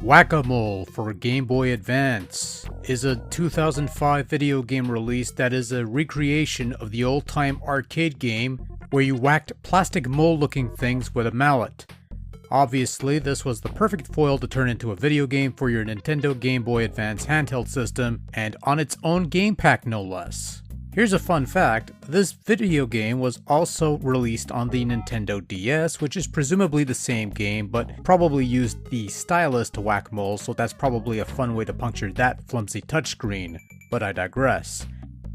Whack-A-Mole for Game Boy Advance is a 2005 video game release that is a recreation of the old-time arcade game where you whacked plastic mole-looking things with a mallet. Obviously, this was the perfect foil to turn into a video game for your Nintendo Game Boy Advance handheld system, and on its own game pack no less. Here's a fun fact, this video game was also released on the Nintendo DS, which is presumably the same game, but probably used the stylus to whack moles, so that's probably a fun way to puncture that flimsy touchscreen, but I digress.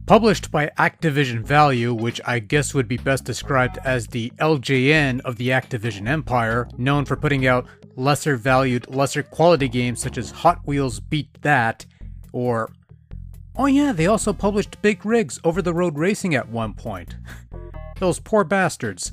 Published by Activision Value, which I guess would be best described as the LJN of the Activision empire, known for putting out lesser valued, lesser quality games such as Hot Wheels Beat That, or oh yeah, they also published Big Rigs over-the-road racing at one point. Those poor bastards.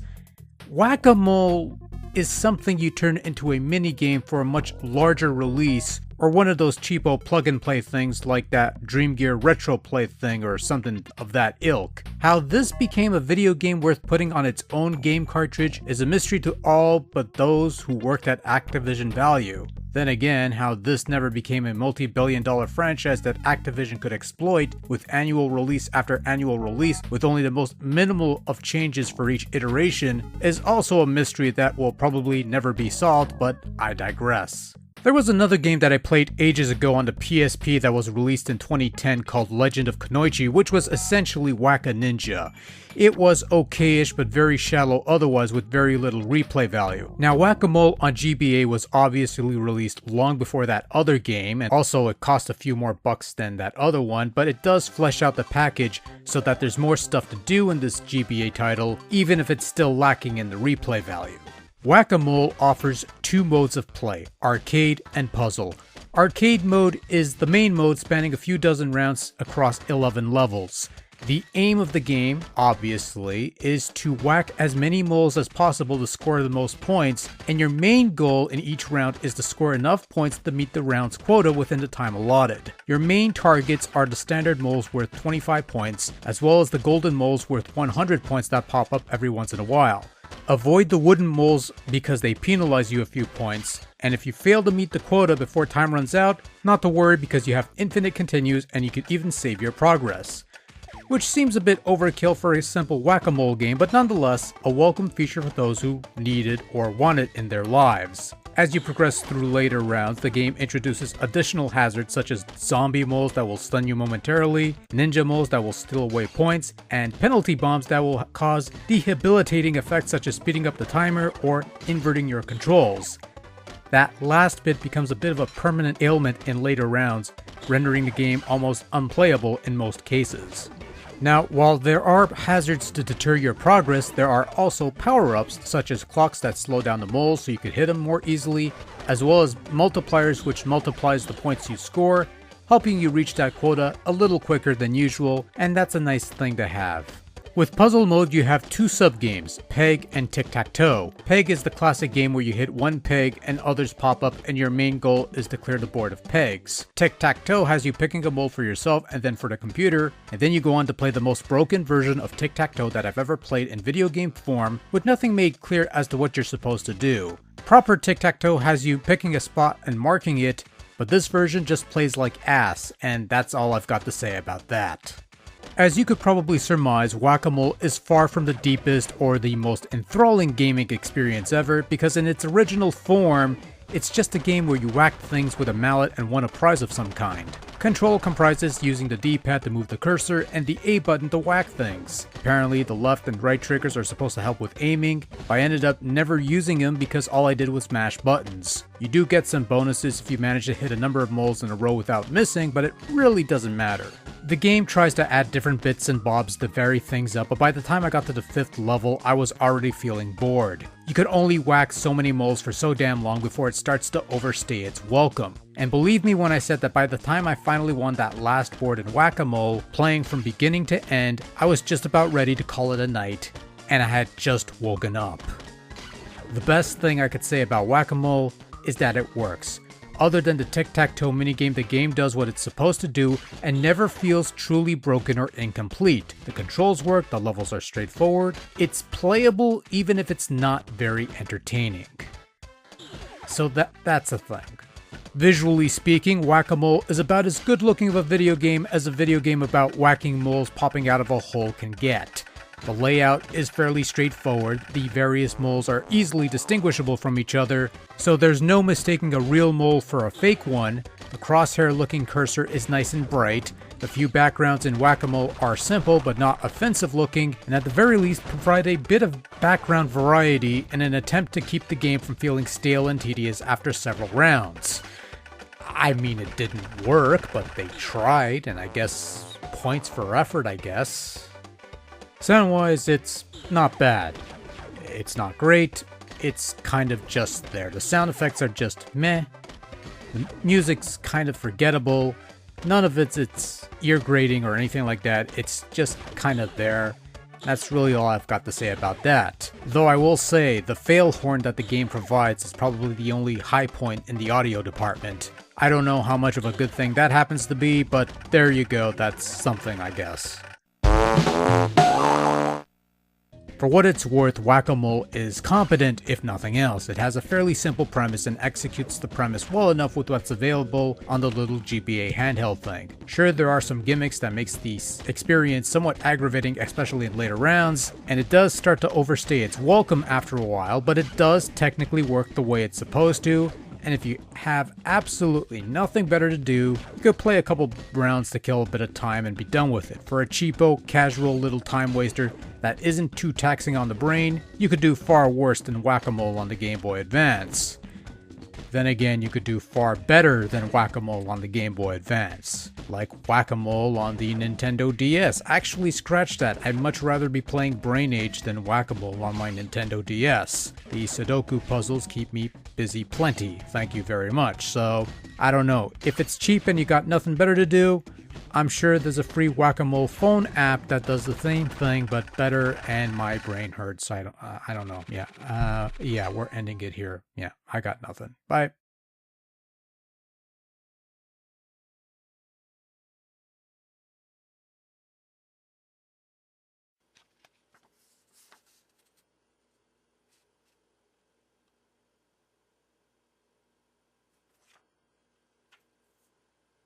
Whack-A-Mole is something you turn into a mini-game for a much larger release, or one of those cheapo plug-and-play things like that Dream Gear Retro Play thing or something of that ilk. How this became a video game worth putting on its own game cartridge is a mystery to all but those who worked at Activision Value. Then again, how this never became a multi-billion-dollar franchise that Activision could exploit with annual release after annual release with only the most minimal of changes for each iteration is also a mystery that will probably never be solved, but I digress. There was another game that I played ages ago on the PSP that was released in 2010 called Legend of Kunoichi, which was essentially Whack-A-Ninja. It was okay-ish but very shallow otherwise with very little replay value. Now Whack-A-Mole on GBA was obviously released long before that other game, and also it cost a few more bucks than that other one, but it does flesh out the package so that there's more stuff to do in this GBA title, even if it's still lacking in the replay value. Whack-A-Mole offers two modes of play, arcade and puzzle. Arcade mode is the main mode spanning a few dozen rounds across 11 levels. The aim of the game, obviously, is to whack as many moles as possible to score the most points, and your main goal in each round is to score enough points to meet the round's quota within the time allotted. Your main targets are the standard moles worth 25 points, as well as the golden moles worth 100 points that pop up every once in a while. Avoid the wooden moles because they penalize you a few points, and if you fail to meet the quota before time runs out, not to worry because you have infinite continues and you can even save your progress. Which seems a bit overkill for a simple Whack-A-Mole game, but nonetheless, a welcome feature for those who need it or want it in their lives. As you progress through later rounds, the game introduces additional hazards such as zombie moles that will stun you momentarily, ninja moles that will steal away points, and penalty bombs that will cause debilitating effects such as speeding up the timer or inverting your controls. That last bit becomes a bit of a permanent ailment in later rounds, rendering the game almost unplayable in most cases. Now, while there are hazards to deter your progress, there are also power-ups such as clocks that slow down the moles so you can hit them more easily, as well as multipliers which multiplies the points you score, helping you reach that quota a little quicker than usual, and that's a nice thing to have. With puzzle mode, you have two sub-games, Peg and Tic-Tac-Toe. Peg is the classic game where you hit one peg and others pop up and your main goal is to clear the board of pegs. Tic-Tac-Toe has you picking a mole for yourself and then for the computer, and then you go on to play the most broken version of Tic-Tac-Toe that I've ever played in video game form, with nothing made clear as to what you're supposed to do. Proper Tic-Tac-Toe has you picking a spot and marking it, but this version just plays like ass, and that's all I've got to say about that. As you could probably surmise, Whack-A-Mole is far from the deepest or the most enthralling gaming experience ever, because in its original form, it's just a game where you whack things with a mallet and won a prize of some kind. Control comprises using the D-pad to move the cursor and the A button to whack things. Apparently the left and right triggers are supposed to help with aiming, but I ended up never using them because all I did was mash buttons. You do get some bonuses if you manage to hit a number of moles in a row without missing, but it really doesn't matter. The game tries to add different bits and bobs to vary things up, but by the time I got to the 5th level, I was already feeling bored. You could only whack so many moles for so damn long before it starts to overstay its welcome. And believe me when I said that by the time I finally won that last board in Whack-A-Mole, playing from beginning to end, I was just about ready to call it a night, and I had just woken up. The best thing I could say about Whack-A-Mole is that it works. Other than the tic-tac-toe minigame, the game does what it's supposed to do and never feels truly broken or incomplete. The controls work, the levels are straightforward, it's playable even if it's not very entertaining. So that's a thing. Visually speaking, Whack-A-Mole is about as good looking of a video game as a video game about whacking moles popping out of a hole can get. The layout is fairly straightforward, the various moles are easily distinguishable from each other, so there's no mistaking a real mole for a fake one. The crosshair looking cursor is nice and bright. The few backgrounds in Whack-A-Mole are simple but not offensive looking, and at the very least provide a bit of background variety in an attempt to keep the game from feeling stale and tedious after several rounds. I mean, it didn't work, but they tried, and I guess points for effort, I guess. Sound-wise, it's not bad. It's not great, it's kind of just there. The sound effects are just meh. The music's kind of forgettable. None of it's ear grating or anything like that. It's just kind of there. That's really all I've got to say about that. Though I will say, the fail horn that the game provides is probably the only high point in the audio department. I don't know how much of a good thing that happens to be, but there you go, that's something, I guess. For what it's worth, Whack-A-Mole is competent, if nothing else. It has a fairly simple premise and executes the premise well enough with what's available on the little GBA handheld thing. Sure, there are some gimmicks that makes the experience somewhat aggravating, especially in later rounds, and it does start to overstay its welcome after a while, but it does technically work the way it's supposed to. And if you have absolutely nothing better to do, you could play a couple rounds to kill a bit of time and be done with it. For a cheapo, casual little time waster that isn't too taxing on the brain, you could do far worse than Whack-A-Mole on the Game Boy Advance. Then again, you could do far better than Whack-A-Mole on the Game Boy Advance. Like Whack-A-Mole on the Nintendo DS. Actually, scratch that. I'd much rather be playing Brain Age than Whack-A-Mole on my Nintendo DS. The Sudoku puzzles keep me busy plenty, thank you very much. So, I don't know. If it's cheap and you got nothing better to do, I'm sure there's a free Whack-A-Mole phone app that does the same thing, but better, and my brain hurts. I don't know. Yeah, we're ending it here. Yeah, I got nothing. Bye.